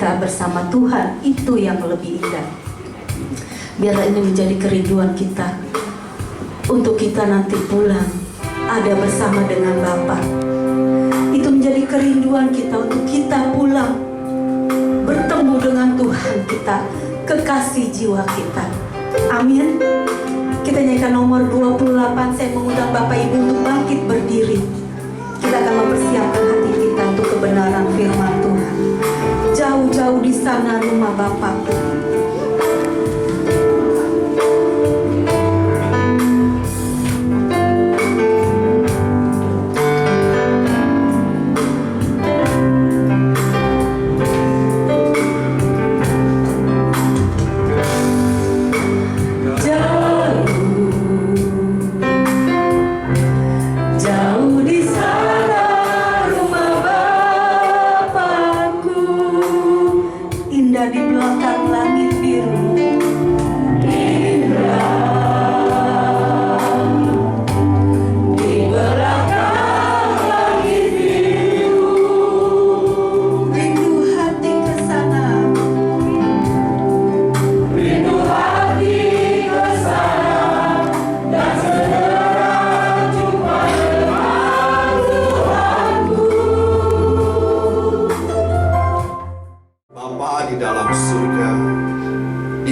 kita bersama Tuhan, itu yang lebih indah. Biarlah ini menjadi kerinduan kita, untuk kita nanti pulang ada bersama dengan Bapa. Itu menjadi kerinduan kita, untuk kita pulang bertemu dengan Tuhan kita, kekasih jiwa kita. Amin. Kita nyanyikan nomor 28. Saya mengundang Bapak Ibu untuk bangkit berdiri. Kita akan mempersiapkan hati kita untuk kebenaran firman Tuhan. Jauh-jauh di sana rumah Bapakku.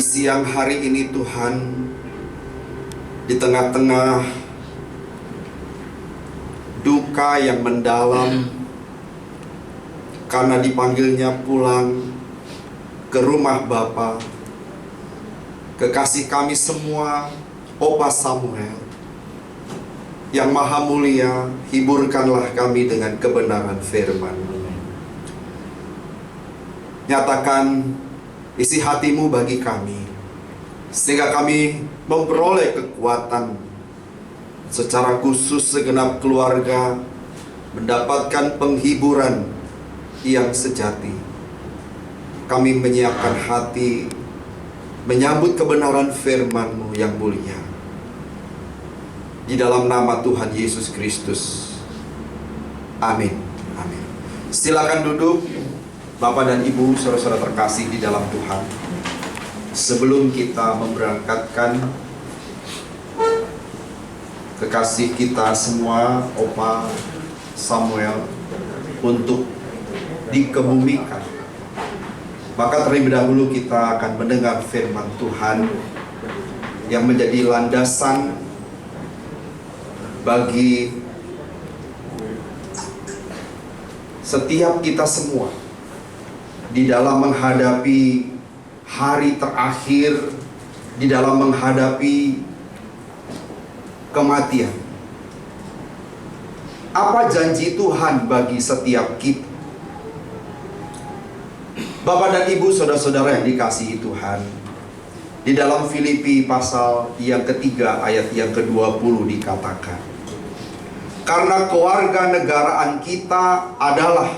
Siang hari ini Tuhan, di tengah-tengah duka yang mendalam karena dipanggilnya pulang ke rumah Bapa, kekasih kami semua, Opa Samuel, yang maha mulia, hiburkanlah kami dengan kebenaran firman. Nyatakan isi hatimu bagi kami, sehingga kami memperoleh kekuatan, secara khusus segenap keluarga mendapatkan penghiburan yang sejati. Kami menyiapkan hati menyambut kebenaran firman-Mu yang mulia. Di dalam nama Tuhan Yesus Kristus. Amin. Amin. Silakan duduk, Bapak dan Ibu, saudara-saudara terkasih di dalam Tuhan. Sebelum kita memberangkatkan kekasih kita semua, Opa Samuel, untuk dikebumikan, maka terlebih dahulu kita akan mendengar firman Tuhan yang menjadi landasan bagi setiap kita semua di dalam menghadapi hari terakhir, di dalam menghadapi kematian. Apa janji Tuhan bagi setiap kita? Bapak dan Ibu, saudara-saudara yang dikasihi Tuhan, di dalam Filipi pasal yang ketiga ayat yang ke-20 dikatakan, karena kewarganegaraan kita adalah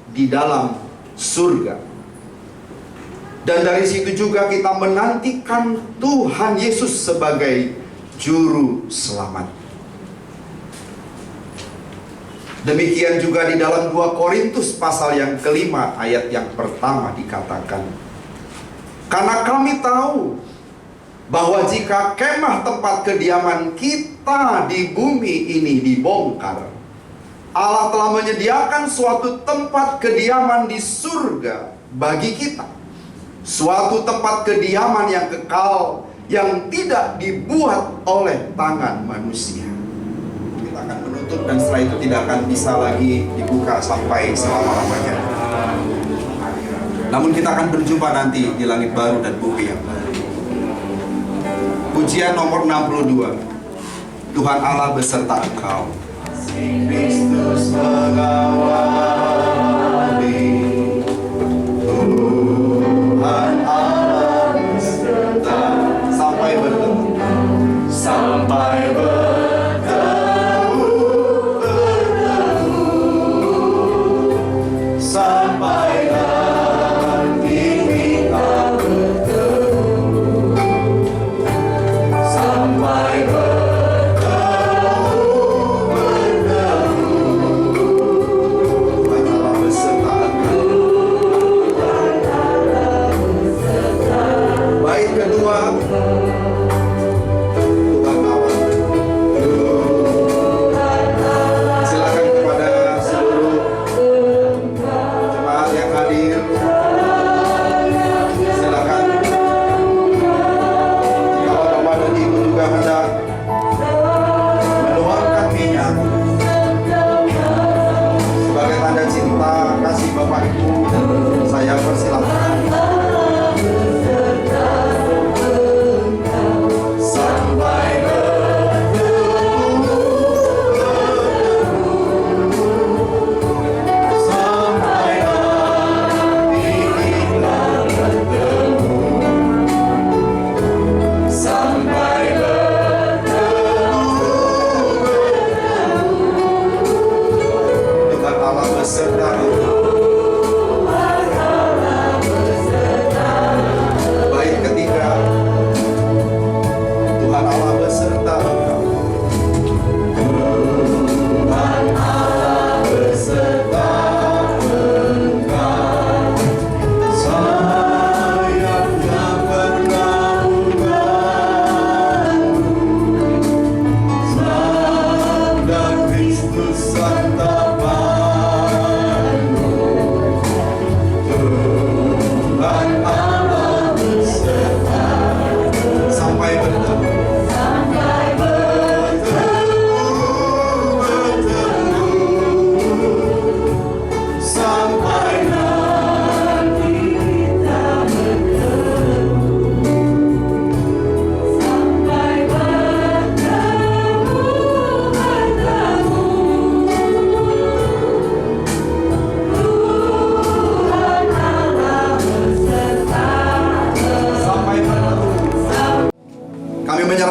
di dalam surga. Dan dari situ juga kita menantikan Tuhan Yesus sebagai juru selamat. Demikian juga di dalam 2 Korintus pasal yang kelima ayat yang pertama dikatakan, karena kami tahu bahwa jika kemah tempat kediaman kita di bumi ini dibongkar, Allah telah menyediakan suatu tempat kediaman di surga bagi kita. Suatu tempat kediaman yang kekal, yang tidak dibuat oleh tangan manusia. Kita akan menutup dan setelah itu tidak akan bisa lagi dibuka sampai selama-lamanya. Namun kita akan berjumpa nanti di langit baru dan bumi yang baru. Pujian nomor 62. Tuhan Allah beserta engkau. Kristus mengawali. Tuhan Allah beserta sampai bertemu. Sampai bertemu, sampai nanti kita bertemu. Sampai bertemu.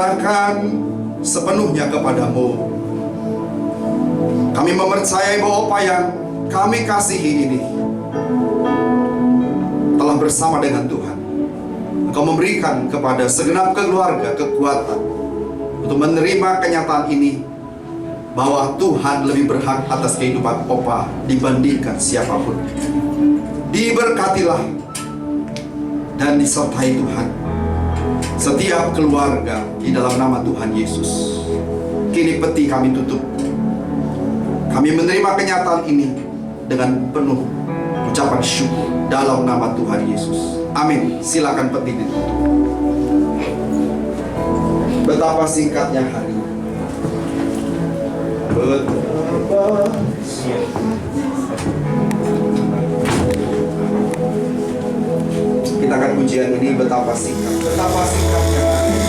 serahkan sepenuhnya kepadamu. Kami mempercayai bahwa apa yang kami kasihi ini telah bersama dengan Tuhan. Engkau memberikan kepada segenap keluarga kekuatan untuk menerima kenyataan ini, bahwa Tuhan lebih berhak atas kehidupan Opa dibandingkan siapapun. Diberkatilah dan disertai Tuhan setiap keluarga di dalam nama Tuhan Yesus. Kini peti kami tutup. Kami menerima kenyataan ini dengan penuh ucapan syukur dalam nama Tuhan Yesus. Amin. Silakan peti ditutup. Betapa singkatnya hari. Betapa kita akan pujian ini, betapa singkatnya hari. Betapa singkat.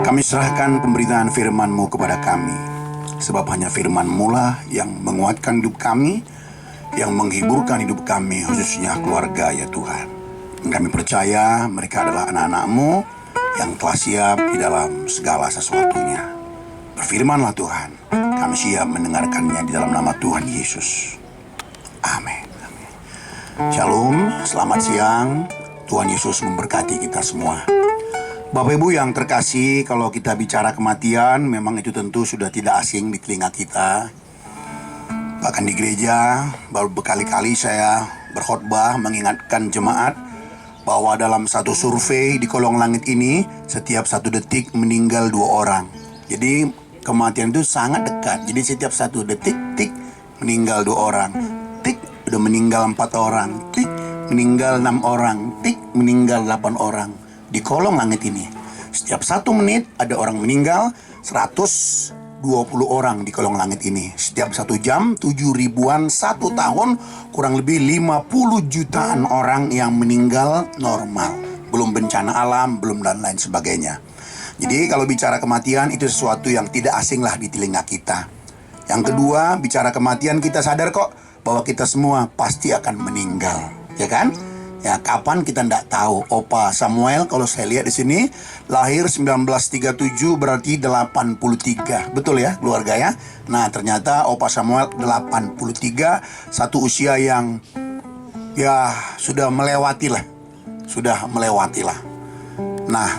Kami serahkan pemberitaan firman-Mu kepada kami, sebab hanya firman-Mu lah yang menguatkan hidup kami, yang menghiburkan hidup kami, khususnya keluarga ya Tuhan. Kami percaya mereka adalah anak-anak-Mu yang telah siap di dalam segala sesuatunya. Berfirmanlah Tuhan, kami siap mendengarkannya di dalam nama Tuhan Yesus. Amin. Amin. Shalom, selamat siang. Tuhan Yesus memberkati kita semua. Bapak Ibu yang terkasih, kalau kita bicara kematian, memang itu tentu sudah tidak asing di telinga kita. Bahkan di gereja baru berkali-kali saya berkhotbah mengingatkan jemaat bahwa dalam satu survei di kolong langit ini setiap 1 detik meninggal 2 orang. Jadi kematian itu sangat dekat. Jadi setiap 1 detik tik meninggal 2 orang. Tik udah meninggal 4 orang. Tik meninggal 6 orang. Tik meninggal 8 orang. Di kolong langit ini setiap 1 menit ada orang meninggal 120 orang di kolong langit ini. Setiap 1 jam 7 ribuan, 1 tahun kurang lebih 50 jutaan orang yang meninggal normal. Belum bencana alam, belum dan lain sebagainya. Jadi kalau bicara kematian itu sesuatu yang tidak asing lah di telinga kita. Yang kedua, bicara kematian kita sadar kok bahwa kita semua pasti akan meninggal, ya kan? Ya, kapan kita tidak tahu. Opa Samuel kalau saya lihat di sini lahir 1937 berarti 83. Betul ya keluarga ya? Nah, ternyata Opa Samuel 83, satu usia yang ya sudah melewati lah. Sudah melewati lah. Nah,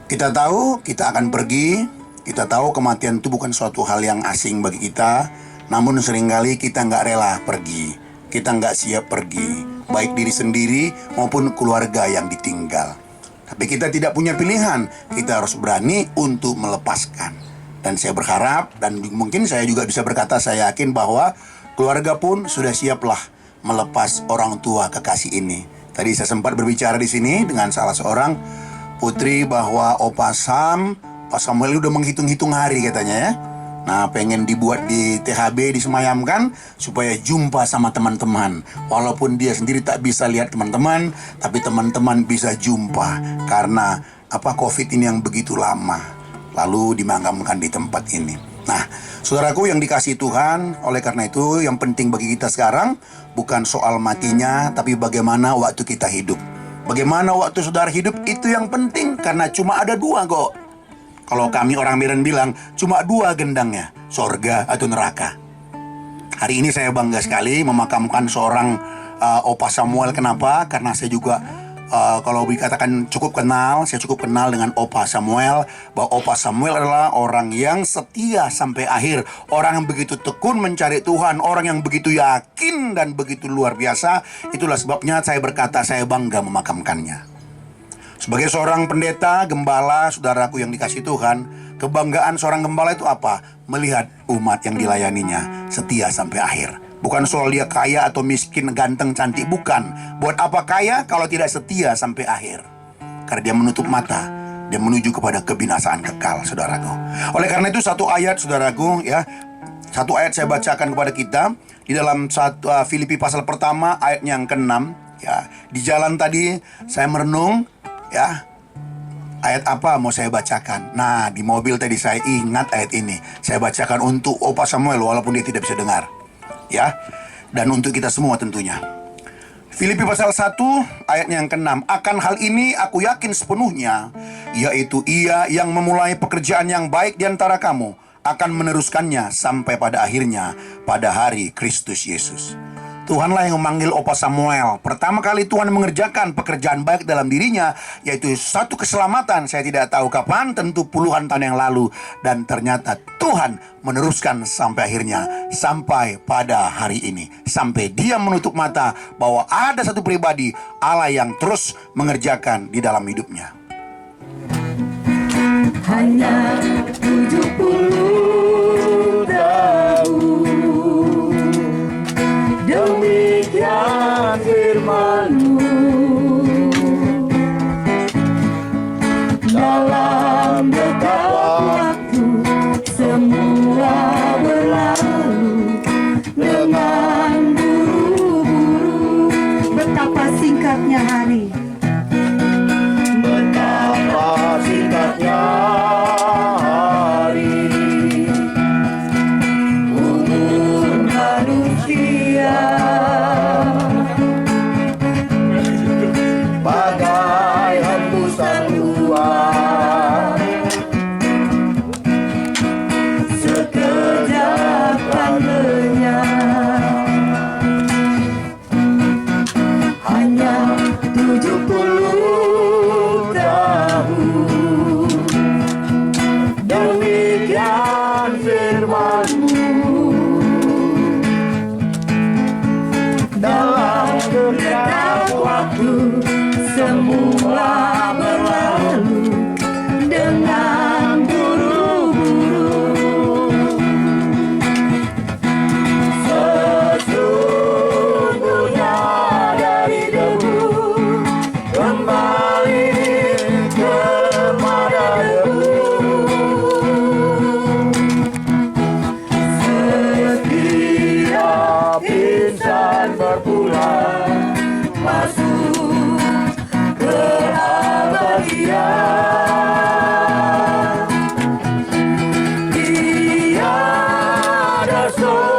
kita tahu kita akan pergi. Kita tahu kematian itu bukan suatu hal yang asing bagi kita. Namun seringkali kita nggak rela pergi. Kita nggak siap pergi. Baik diri sendiri maupun keluarga yang ditinggal. Tapi kita tidak punya pilihan. Kita harus berani untuk melepaskan. Dan saya berharap dan mungkin saya juga bisa berkata saya yakin bahwa keluarga pun sudah siaplah melepas orang tua kekasih ini. Tadi saya sempat berbicara di sini dengan salah seorang putri bahwa Opa Pak Samuel udah menghitung-hitung hari katanya ya. Nah, pengen dibuat di THB, disemayamkan supaya jumpa sama teman-teman. Walaupun dia sendiri tak bisa lihat teman-teman, tapi teman-teman bisa jumpa karena COVID ini yang begitu lama. Lalu dimakamkan di tempat ini. Nah, saudaraku yang dikasihi Tuhan, oleh karena itu yang penting bagi kita sekarang bukan soal matinya, tapi bagaimana waktu kita hidup. Bagaimana waktu saudara hidup itu yang penting karena cuma ada 2 kok. Kalau kami orang Medan bilang, cuma 2 gendangnya, sorga atau neraka. Hari ini saya bangga sekali memakamkan seorang Opa Samuel. Kenapa? Karena saya juga, kalau dikatakan saya cukup kenal dengan Opa Samuel. Bahwa Opa Samuel adalah orang yang setia sampai akhir. Orang yang begitu tekun mencari Tuhan. Orang yang begitu yakin dan begitu luar biasa. Itulah sebabnya saya berkata saya bangga memakamkannya. Sebagai seorang pendeta, gembala, saudaraku yang dikasih Tuhan, kebanggaan seorang gembala itu apa? Melihat umat yang dilayaninya setia sampai akhir. Bukan soal dia kaya atau miskin, ganteng, cantik, bukan. Buat apa kaya kalau tidak setia sampai akhir? Karena dia menutup mata, dia menuju kepada kebinasaan kekal, saudaraku. Oleh karena itu satu ayat, saudaraku, ya, satu ayat saya bacakan kepada kita di dalam Filipi pasal pertama ayatnya yang ke-6. Ya, di jalan tadi saya merenung. Ya, ayat apa mau saya bacakan? Nah, di mobil tadi saya ingat ayat ini. Saya bacakan untuk Opa Samuel walaupun dia tidak bisa dengar. Ya, dan untuk kita semua tentunya. Filipi pasal 1 ayatnya yang ke-6. Akan hal ini aku yakin sepenuhnya, yaitu Ia yang memulai pekerjaan yang baik di antara kamu akan meneruskannya sampai pada akhirnya pada hari Kristus Yesus. Tuhanlah yang memanggil Opa Samuel. Pertama kali Tuhan mengerjakan pekerjaan baik dalam dirinya, yaitu satu keselamatan. Saya tidak tahu kapan, tentu puluhan tahun yang lalu. Dan ternyata Tuhan meneruskan sampai akhirnya, sampai pada hari ini. Sampai dia menutup mata bahwa ada satu pribadi Allah yang terus mengerjakan di dalam hidupnya. Hanya 70 tahun, demikian firman-Mu. Dalam dekat waktu semua berlalu dengan buru-buru. Betapa singkatnya hari, betapa singkatnya hari. terpesona.